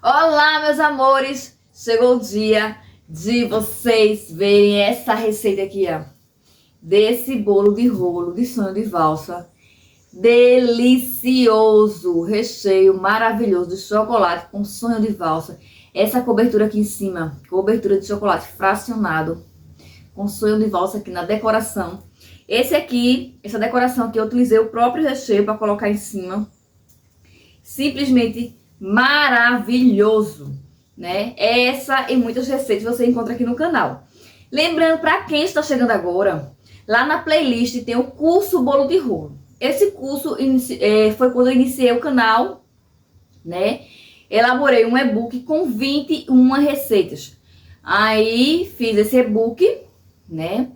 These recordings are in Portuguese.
Olá, meus amores! Chegou o dia de vocês verem essa receita aqui, ó. Desse bolo de rolo de sonho de valsa. Delicioso! Recheio maravilhoso de chocolate com sonho de valsa. Essa cobertura aqui em cima, cobertura de chocolate fracionado com sonho de valsa aqui na decoração. Essa decoração aqui eu utilizei o próprio recheio para colocar em cima. Simplesmente maravilhoso, né? Essa e muitas receitas você encontra aqui no canal. Lembrando, para quem está chegando agora, lá na playlist tem o curso Bolo de Rolo. Esse curso foi quando eu iniciei o canal, né? Elaborei um e-book com 21 receitas. Aí fiz esse e-book, né?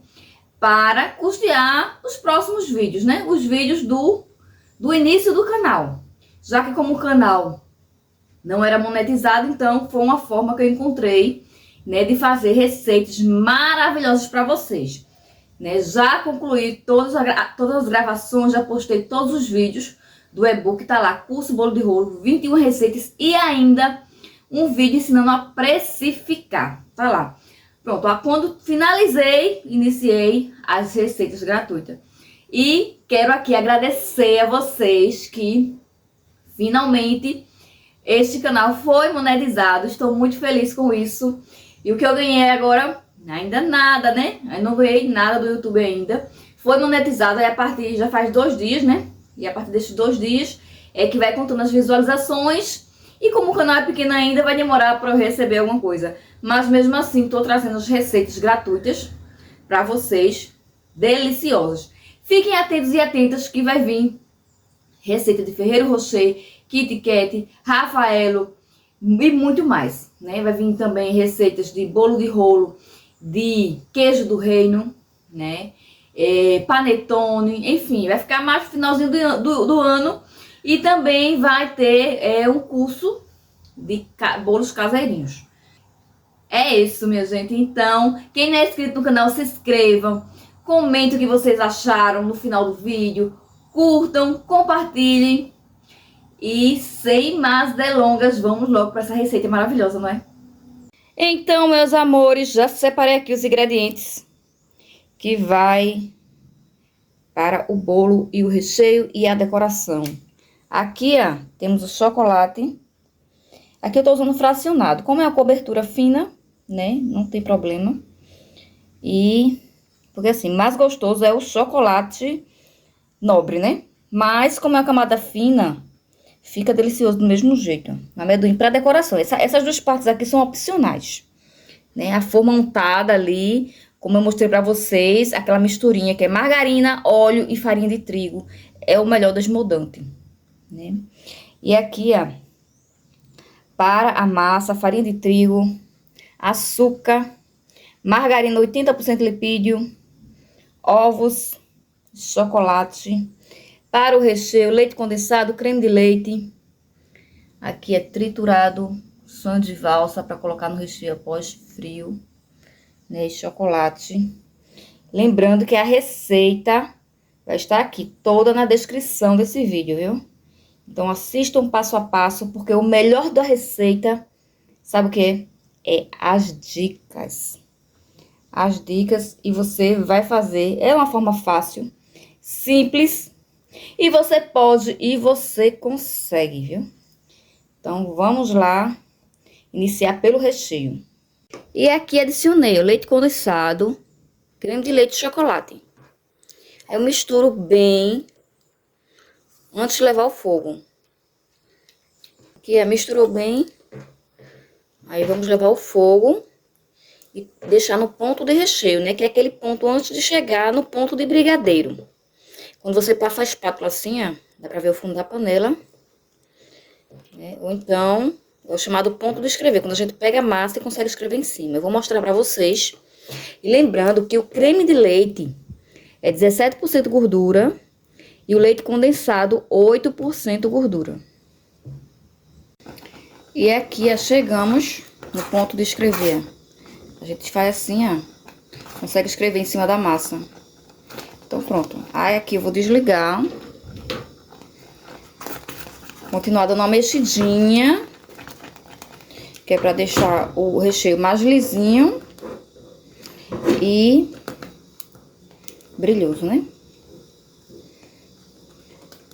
Para custear os próximos vídeos, né? Os vídeos do início do canal. Já que como o canal não era monetizado, então foi uma forma que eu encontrei, né, de fazer receitas maravilhosas para vocês. Né? Já concluí todas as gravações, já postei todos os vídeos do e-book, tá lá, curso Bolo de Rolo, 21 receitas e ainda um vídeo ensinando a precificar, tá lá. Pronto, quando finalizei, iniciei as receitas gratuitas. E quero aqui agradecer a vocês que finalmente este canal foi monetizado. Estou muito feliz com isso. E o que eu ganhei agora, ainda nada, né? Eu não ganhei nada do YouTube ainda. Foi monetizado aí a partir, já faz 2 dias, né? E a partir desses 2 dias é que vai contando as visualizações. E como o canal é pequeno ainda, vai demorar para eu receber alguma coisa. Mas mesmo assim, estou trazendo as receitas gratuitas para vocês, deliciosas. Fiquem atentos e atentas que vai vir receita de Ferreiro Rocher, Kit Kat, Rafaelo e muito mais, né? Vai vir também receitas de bolo de rolo, de queijo do reino, né? Panetone, enfim, vai ficar mais no finalzinho do ano. E também vai ter um curso de bolos caseirinhos. É isso, minha gente. Então, quem não é inscrito no canal, se inscrevam. Comentem o que vocês acharam no final do vídeo. Curtam, compartilhem. E sem mais delongas, vamos logo para essa receita maravilhosa, não é? Então, meus amores, já separei aqui os ingredientes que vai para o bolo e o recheio e a decoração. Aqui, ó, temos o chocolate. Aqui eu tô usando fracionado. Como é uma cobertura fina, né? Não tem problema. Porque assim, mais gostoso é o chocolate nobre, né? Mas como é uma camada fina, fica delicioso do mesmo jeito. Amendoim para decoração. Essas 2 partes aqui são opcionais, né? A forma untada ali, como eu mostrei para vocês, aquela misturinha que é margarina, óleo e farinha de trigo, é o melhor desmoldante, né? E aqui, ó, para a massa, farinha de trigo, açúcar, margarina 80% lipídio, ovos, chocolate. Para o recheio, leite condensado, creme de leite. Aqui é triturado, sonho de valsa para colocar no recheio após frio, né? E chocolate. Lembrando que a receita vai estar aqui toda na descrição desse vídeo, viu? Então assistam passo a passo, porque o melhor da receita, sabe o que? É as dicas. As dicas e você vai fazer. É uma forma fácil, simples, e você pode e você consegue, viu? Então vamos lá iniciar pelo recheio. E aqui adicionei o leite condensado, creme de leite e chocolate. Aí eu misturo bem antes de levar ao fogo. Aqui misturou bem. Aí vamos levar ao fogo e deixar no ponto de recheio, né? Que é aquele ponto antes de chegar no ponto de brigadeiro. Quando você passa a espátula assim, ó, dá pra ver o fundo da panela. Né? Ou então, é o chamado ponto de escrever, quando a gente pega a massa e consegue escrever em cima. Eu vou mostrar pra vocês. E lembrando que o creme de leite é 17% gordura e o leite condensado 8% gordura. E aqui, ó, chegamos no ponto de escrever. A gente faz assim, ó, consegue escrever em cima da massa. Então, pronto. Aí, aqui eu vou desligar. Continuar dando uma mexidinha. que é pra deixar o recheio mais lisinho e brilhoso, né?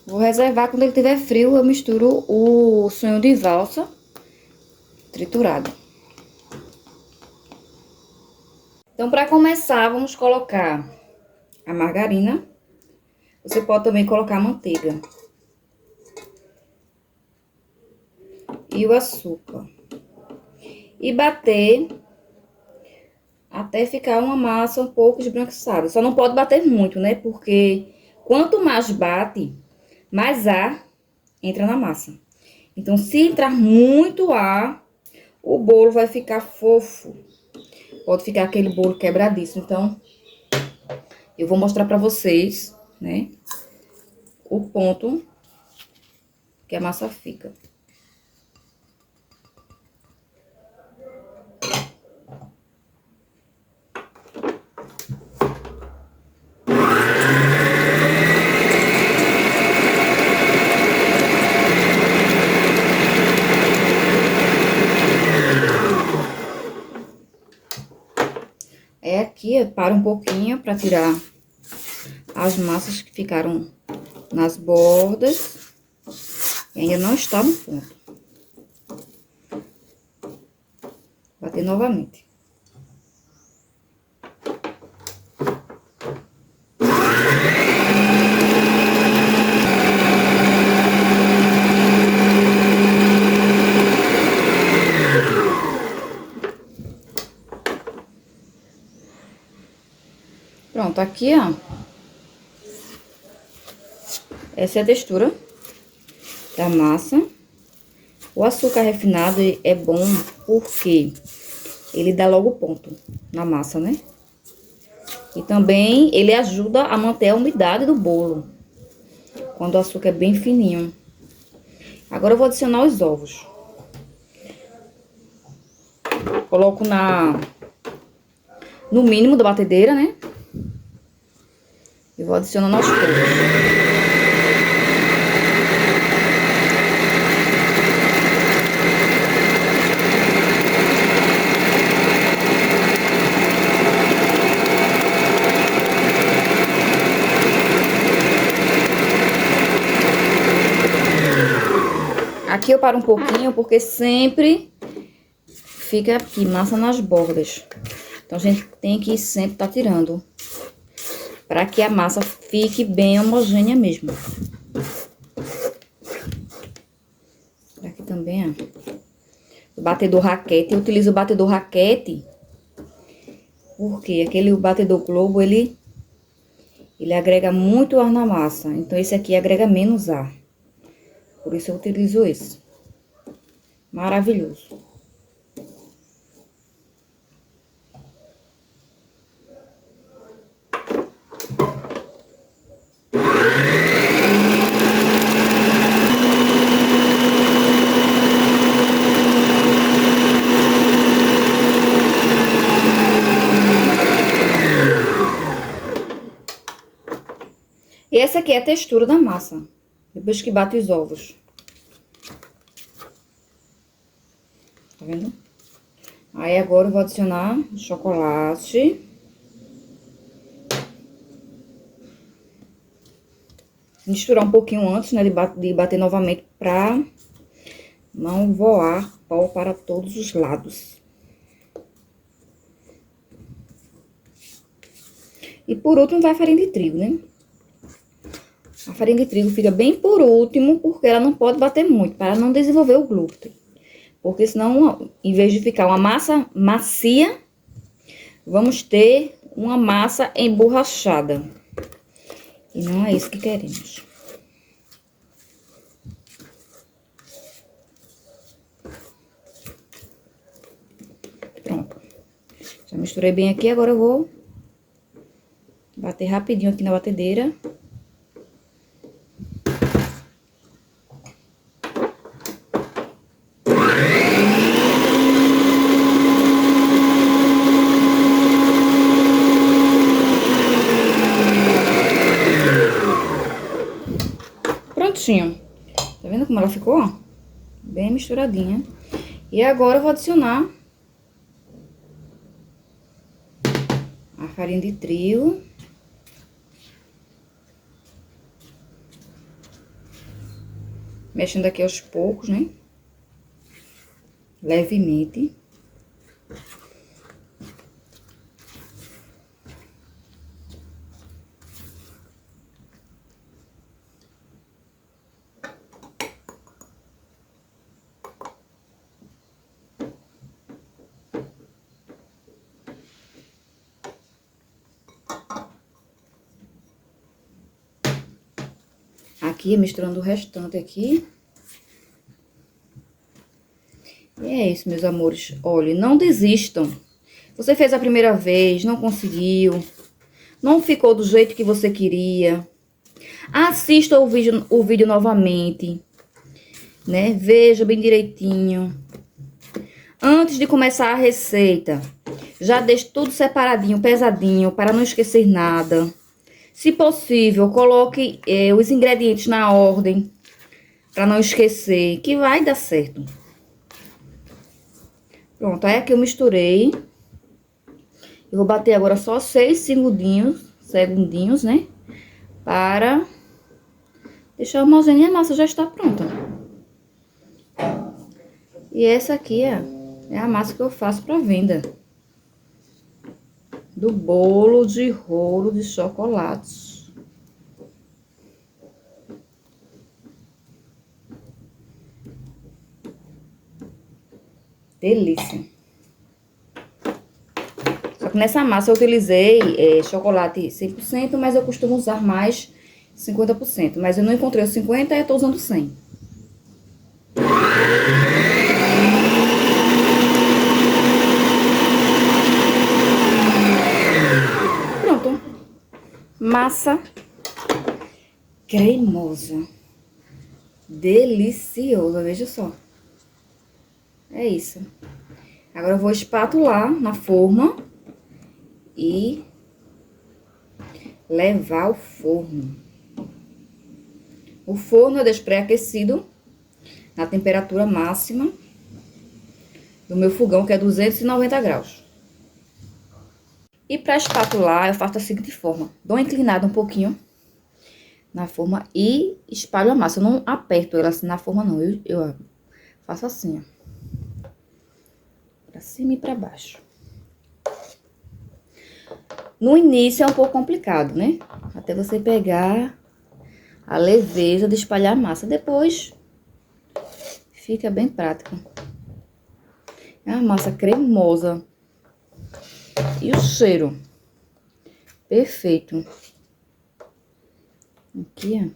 Vou reservar, quando ele estiver frio, eu misturo o sonho de valsa triturado. Então, para começar, vamos colocar a margarina. Você pode também colocar a manteiga. E o açúcar. E bater até ficar uma massa um pouco esbranquiçada. Só não pode bater muito, né? Porque quanto mais bate, mais ar entra na massa. Então, se entrar muito ar, o bolo vai ficar fofo. Pode ficar aquele bolo quebradiço. Então, eu vou mostrar pra vocês, né? O ponto que a massa fica. É aqui, eu paro um pouquinho para tirar as massas que ficaram nas bordas. E ainda não está no ponto. Bater novamente. Pronto, aqui, ó. Essa é a textura da massa. O açúcar refinado é bom porque ele dá logo ponto na massa, né? E também ele ajuda a manter a umidade do bolo, quando o açúcar é bem fininho. Agora eu vou adicionar os ovos. Coloco no mínimo da batedeira, né? E vou adicionando aos poucos. Aqui eu paro um pouquinho, porque sempre fica aqui massa nas bordas. Então, a gente tem que sempre estar tirando, para que a massa fique bem homogênea mesmo. Aqui também, ó. O batedor raquete, eu utilizo o batedor raquete, porque aquele batedor globo, ele agrega muito ar na massa. Então, esse aqui agrega menos ar. Por isso, eu utilizo esse. Maravilhoso. E essa aqui é a textura da massa, depois que bate os ovos. Tá vendo? Aí agora eu vou adicionar chocolate. Misturar um pouquinho antes, né, de bater novamente, pra não voar pó para todos os lados. E por último vai a farinha de trigo, né? A farinha de trigo fica bem por último, porque ela não pode bater muito, para não desenvolver o glúten. Porque senão, em vez de ficar uma massa macia, vamos ter uma massa emborrachada. E não é isso que queremos. Pronto. Já misturei bem aqui, agora eu vou bater rapidinho aqui na batedeira. Prontinho. Tá vendo como ela ficou, ó? Bem misturadinha. E agora eu vou adicionar a farinha de trigo. Mexendo aqui aos poucos, né? Levemente. Aqui, misturando o restante aqui. E é isso, meus amores. Olha, não desistam. Você fez a primeira vez, não conseguiu, não ficou do jeito que você queria. Assista o vídeo novamente, né? Veja bem direitinho. Antes de começar a receita, já deixe tudo separadinho, pesadinho, para não esquecer nada. Se possível, coloque os ingredientes na ordem, para não esquecer, que vai dar certo. Pronto, aí aqui eu misturei. Eu vou bater agora só 6 segundinhos, né? Para deixar homogênea, a massa já está pronta. E essa aqui é a massa que eu faço para venda. Do bolo de rolo de chocolates. Delícia. Só que nessa massa eu utilizei chocolate 100%, mas eu costumo usar mais 50%. Mas eu não encontrei o 50%, eu tô usando 100%. Pronto. Massa cremosa. Deliciosa, veja só. É isso. Agora eu vou espatular na forma e levar ao forno. O forno eu deixo pré-aquecido na temperatura máxima do meu fogão, que é 290 graus. E para espatular, eu faço da seguinte forma: dou uma inclinada um pouquinho na forma e espalho a massa. Eu não aperto ela assim na forma, não. Eu faço assim, ó. Pra cima e pra baixo. No início é um pouco complicado, né? Até você pegar a leveza de espalhar a massa. Depois fica bem prático. É uma massa cremosa. E o cheiro perfeito. Aqui, ó.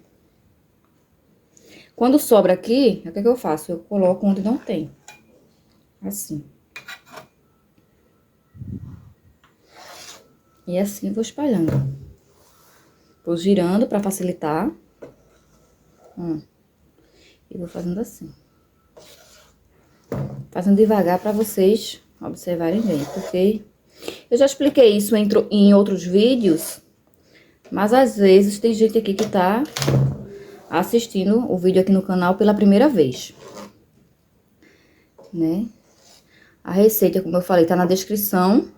Quando sobra aqui, o que eu faço? Eu coloco onde não tem. Assim. E assim vou espalhando. Vou girando pra facilitar. E vou fazendo assim. Fazendo devagar pra vocês observarem bem, porque eu já expliquei isso em outros vídeos, mas às vezes tem gente aqui que tá assistindo o vídeo aqui no canal pela primeira vez, né? A receita, como eu falei, tá na descrição.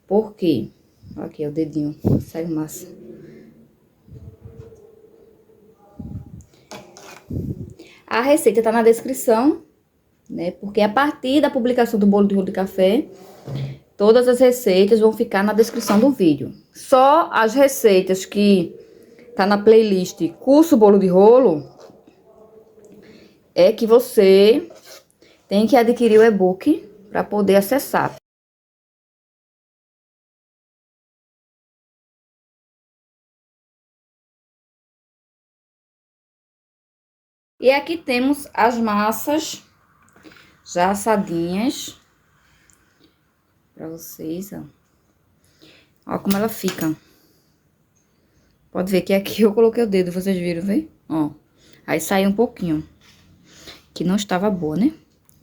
Por quê? Aqui, o dedinho, segue massa. A receita tá na descrição, né? Porque a partir da publicação do bolo de rolo de café, todas as receitas vão ficar na descrição do vídeo. Só as receitas que tá na playlist Curso Bolo de Rolo é que você tem que adquirir o e-book para poder acessar. E aqui temos as massas já assadinhas para vocês, ó. Ó como ela fica. Pode ver que aqui eu coloquei o dedo, vocês viram, vê? Ó, aí saiu um pouquinho, que não estava boa, né?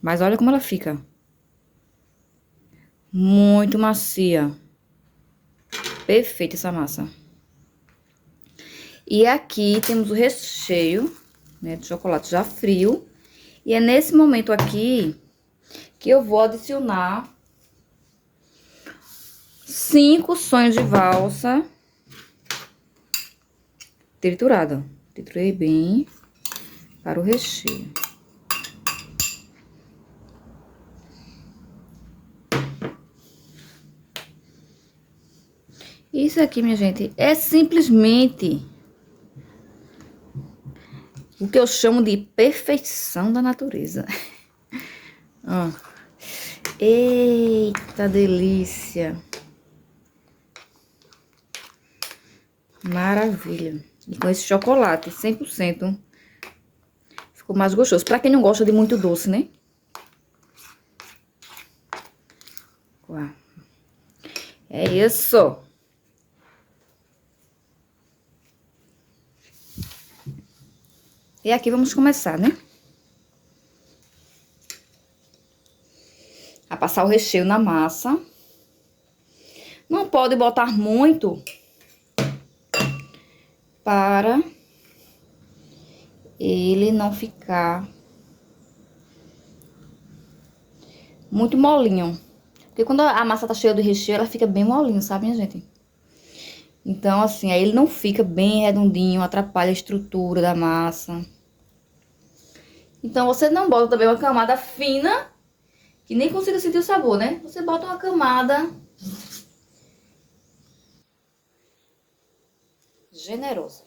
Mas olha como ela fica. Muito macia. Perfeita essa massa. E aqui temos o recheio, né, de chocolate já frio. E é nesse momento aqui que eu vou adicionar 5 sonhos de valsa triturada. Triturei bem para o recheio. Isso aqui, minha gente, é simplesmente o que eu chamo de perfeição da natureza. Ó. Eita delícia! Maravilha! E com esse chocolate 100%, ficou mais gostoso. Pra quem não gosta de muito doce, né? Uau. É isso! E aqui vamos começar, né? A passar o recheio na massa. Não pode botar muito para ele não ficar muito molinho. Porque quando a massa tá cheia de recheio, ela fica bem molinho, sabe, minha gente? Então, assim, aí ele não fica bem redondinho, atrapalha a estrutura da massa. Então, você não bota também uma camada fina, que nem consiga sentir o sabor, né? Você bota uma camada generosa.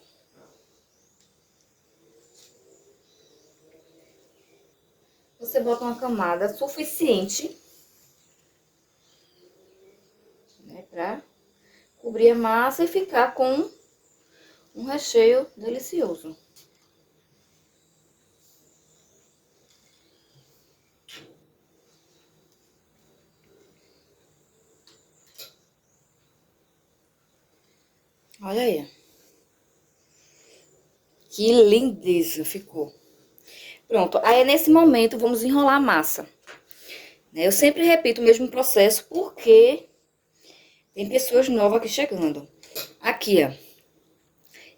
Você bota uma camada suficiente, né, pra cobrir a massa e ficar com um recheio delicioso. Olha aí. Que lindeza ficou. Pronto, aí nesse momento vamos enrolar a massa. Eu sempre repito o mesmo processo porque tem pessoas novas aqui chegando. Aqui, ó.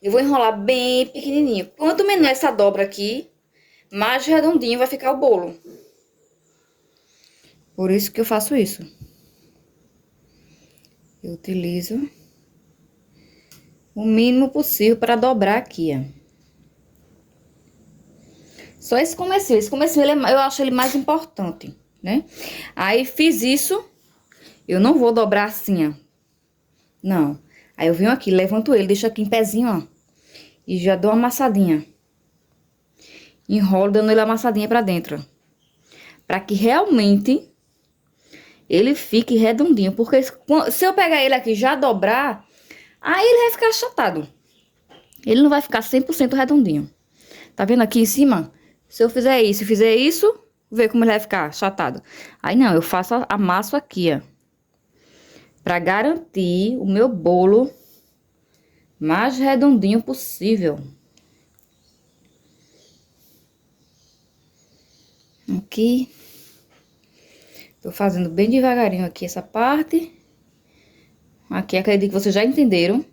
Eu vou enrolar bem pequenininho. Quanto menor essa dobra aqui, mais redondinho vai ficar o bolo. Por isso que eu faço isso. Eu utilizo o mínimo possível para dobrar aqui, ó. Só esse comecinho. Esse comecinho, eu acho ele mais importante, né? Aí, fiz isso. Eu não vou dobrar assim, ó. Não. Aí, eu venho aqui, levanto ele, deixo aqui em pezinho, ó. E já dou uma amassadinha. Enrolo, dando ele amassadinha pra dentro, ó. Pra que realmente ele fique redondinho. Porque se eu pegar ele aqui e já dobrar, aí ele vai ficar achatado. Ele não vai ficar 100% redondinho. Tá vendo aqui em cima? Se eu fizer isso e fizer isso, vê como ele vai ficar achatado. Aí não, eu faço, amasso aqui, ó. Pra garantir o meu bolo mais redondinho possível. Aqui. Tô fazendo bem devagarinho aqui essa parte. Aqui, acredito que vocês já entenderam.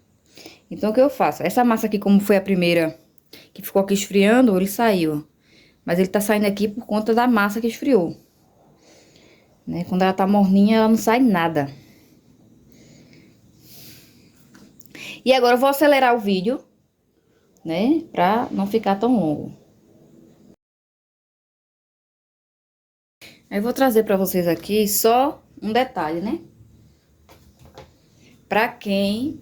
Então, o que eu faço? Essa massa aqui, como foi a primeira que ficou aqui esfriando, ele saiu. Mas ele tá saindo aqui por conta da massa que esfriou. Né? Quando ela tá morninha, ela não sai nada. E agora eu vou acelerar o vídeo, né? Pra não ficar tão longo. Aí eu vou trazer pra vocês aqui só um detalhe, né? Pra quem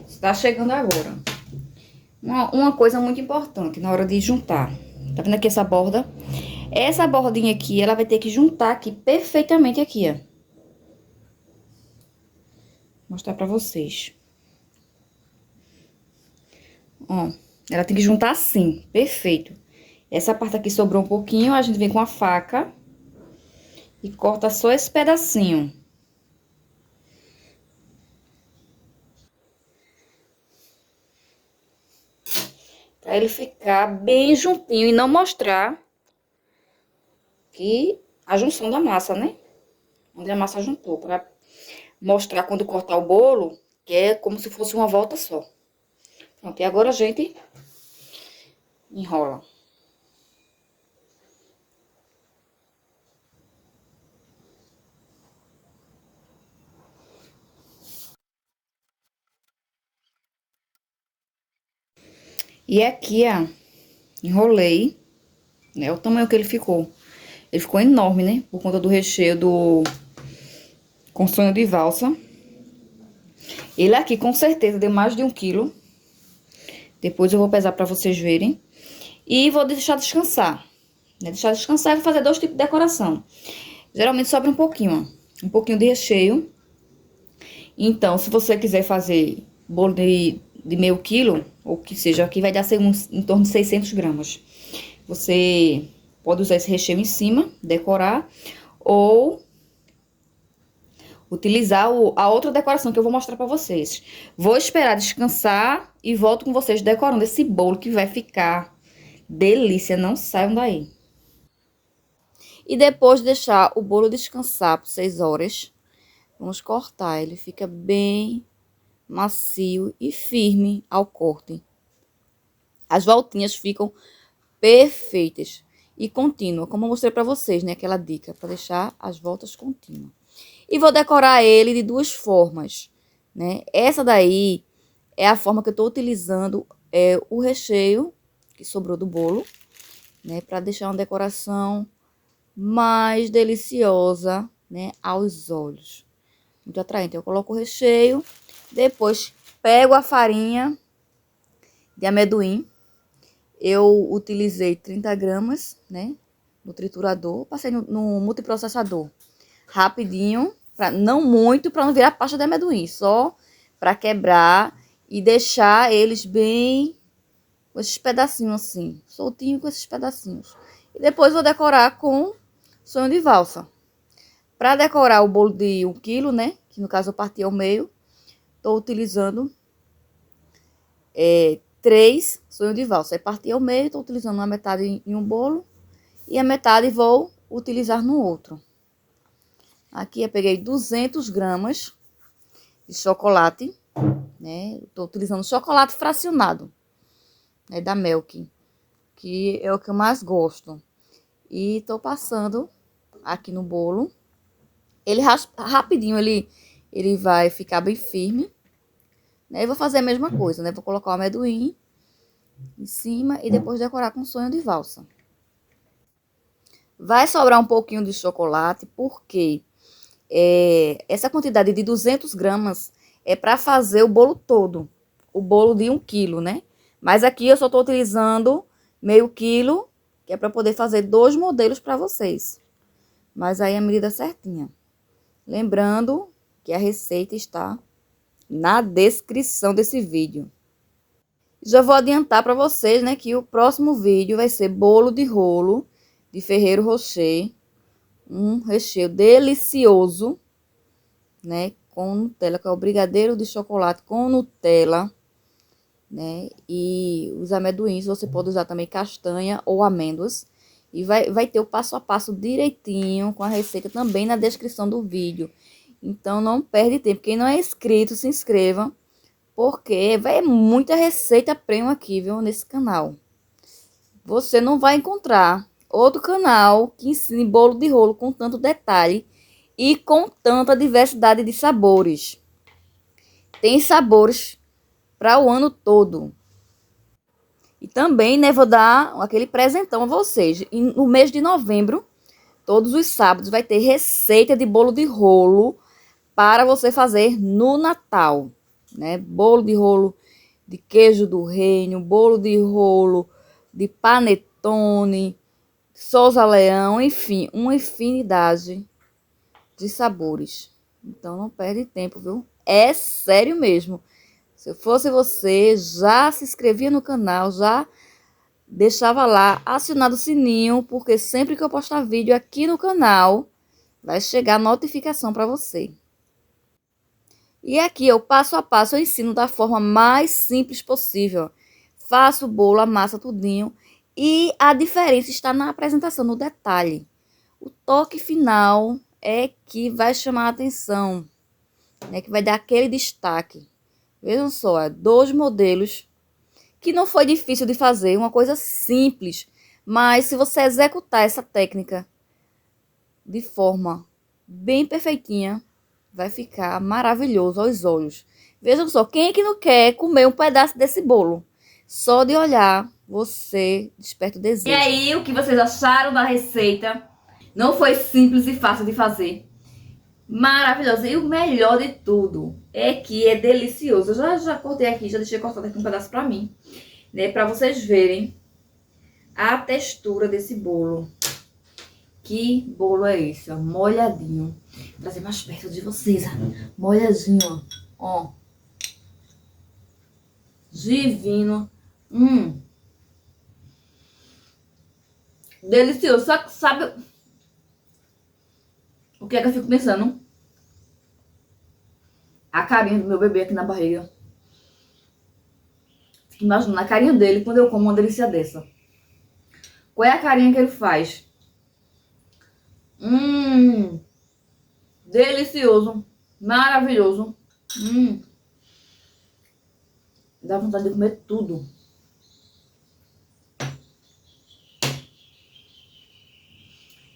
está chegando agora. Uma coisa muito importante na hora de juntar. Tá vendo aqui essa borda? Essa bordinha aqui, ela vai ter que juntar aqui perfeitamente aqui, ó. Vou mostrar pra vocês. Ó, ela tem que juntar assim, perfeito. Essa parte aqui sobrou um pouquinho, a gente vem com a faca e corta só esse pedacinho. Pra ele ficar bem juntinho e não mostrar que a junção da massa, né? Onde a massa juntou, pra mostrar quando cortar o bolo, que é como se fosse uma volta só. Pronto, e agora a gente enrola. E aqui, ó, enrolei, né? O tamanho que ele ficou. Ele ficou enorme, né? Por conta do recheio com sonho de valsa. Ele aqui, com certeza, deu mais de 1 quilo. Depois eu vou pesar pra vocês verem. E vou deixar descansar, né? Deixar descansar e vou fazer 2 tipos de decoração. Geralmente sobra um pouquinho, ó. Um pouquinho de recheio. Então, se você quiser fazer bolo de meio quilo, ou que seja, aqui vai dar em torno de 600 gramas. Você pode usar esse recheio em cima, decorar, ou utilizar a outra decoração que eu vou mostrar pra vocês. Vou esperar descansar e volto com vocês decorando esse bolo que vai ficar delícia, não saiam daí. E depois de deixar o bolo descansar por 6 horas, vamos cortar. Ele fica bem macio e firme ao corte. As voltinhas ficam perfeitas e contínuas, como eu mostrei pra vocês, né? Aquela dica para deixar as voltas contínuas. E vou decorar ele de 2 formas, né? Essa daí é a forma que eu tô utilizando o recheio que sobrou do bolo, né? Para deixar uma decoração mais deliciosa, né? Aos olhos. Muito atraente. Eu coloco o recheio, depois pego a farinha de amendoim. Eu utilizei 30 gramas, né? No triturador, passei no multiprocessador. Rapidinho, não muito, para não virar pasta de amendoim, só para quebrar e deixar eles bem com esses pedacinhos assim, soltinho com esses pedacinhos. E depois vou decorar com sonho de valsa. Para decorar o bolo de 1 quilo, né? Que no caso eu parti ao meio, tô utilizando 3 sonhos de valsa. Aí parti ao meio, tô utilizando uma metade em um bolo e a metade vou utilizar no outro. Aqui eu peguei 200 gramas de chocolate, né? Tô utilizando chocolate fracionado, né? Da Milk, que é o que eu mais gosto. E tô passando aqui no bolo. Ele rapidinho, ele vai ficar bem firme, né? E vou fazer a mesma coisa, né? Vou colocar o amendoim em cima e depois decorar com sonho de valsa. Vai sobrar um pouquinho de chocolate, porque essa quantidade de 200 gramas é para fazer o bolo todo, o bolo de 1 quilo, né? Mas aqui eu só tô utilizando meio quilo, que é para poder fazer 2 modelos para vocês. Mas aí a medida certinha. Lembrando que a receita está na descrição desse vídeo. Já vou adiantar para vocês, né, que o próximo vídeo vai ser bolo de rolo de Ferrero Rocher. Um recheio delicioso, né, com Nutella, que é o brigadeiro de chocolate com Nutella, né, e os amendoins, você pode usar também castanha ou amêndoas, e vai ter o passo a passo direitinho, com a receita também na descrição do vídeo. Então, não perde tempo. Quem não é inscrito, se inscreva, porque vai muita receita premium aqui, viu, nesse canal. Você não vai encontrar outro canal que ensine bolo de rolo com tanto detalhe e com tanta diversidade de sabores. Tem sabores para o ano todo. E também, né, vou dar aquele presentão a vocês. E no mês de novembro, todos os sábados, vai ter receita de bolo de rolo para você fazer no Natal, né? Bolo de rolo de queijo do reino, bolo de rolo de panetone, Souza Leão, enfim, uma infinidade de sabores. Então não perde tempo, viu? É sério mesmo. Se eu fosse você, já se inscrevia no canal, já deixava lá acionado o sininho, porque sempre que eu postar vídeo aqui no canal, vai chegar notificação para você. E aqui eu passo a passo, eu ensino da forma mais simples possível. Faço o bolo, a massa, tudinho. E a diferença está na apresentação, no detalhe. O toque final é que vai chamar a atenção, né? Que vai dar aquele destaque. Vejam só, 2 modelos que não foi difícil de fazer, uma coisa simples. Mas se você executar essa técnica de forma bem perfeitinha, vai ficar maravilhoso aos olhos. Vejam só, quem é que não quer comer um pedaço desse bolo? Só de olhar, você desperta o desejo. E aí, o que vocês acharam da receita? Não foi simples e fácil de fazer. Maravilhoso. E o melhor de tudo é que é delicioso. Eu já cortei aqui, já deixei cortado aqui um pedaço pra mim, né? Pra vocês verem a textura desse bolo. Que bolo é esse, ó? Molhadinho. Vou trazer mais perto de vocês, ó. Molhadinho, ó. Divino. Delicioso. Só que sabe o que é que eu fico pensando? A carinha do meu bebê aqui na barriga. Fico imaginando a carinha dele quando eu como uma delícia dessa. Qual é a carinha que ele faz? Delicioso. Maravilhoso. Dá vontade de comer tudo.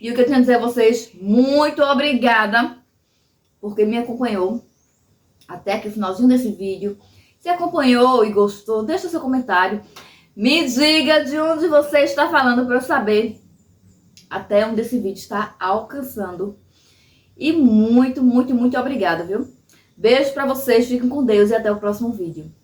E o que eu tenho a dizer a vocês, muito obrigada porque me acompanhou até aqui o finalzinho desse vídeo. Se acompanhou e gostou, deixa seu comentário. Me diga de onde você está falando para eu saber até onde esse vídeo está alcançando. E muito, muito, muito obrigada, viu? Beijo para vocês, fiquem com Deus e até o próximo vídeo.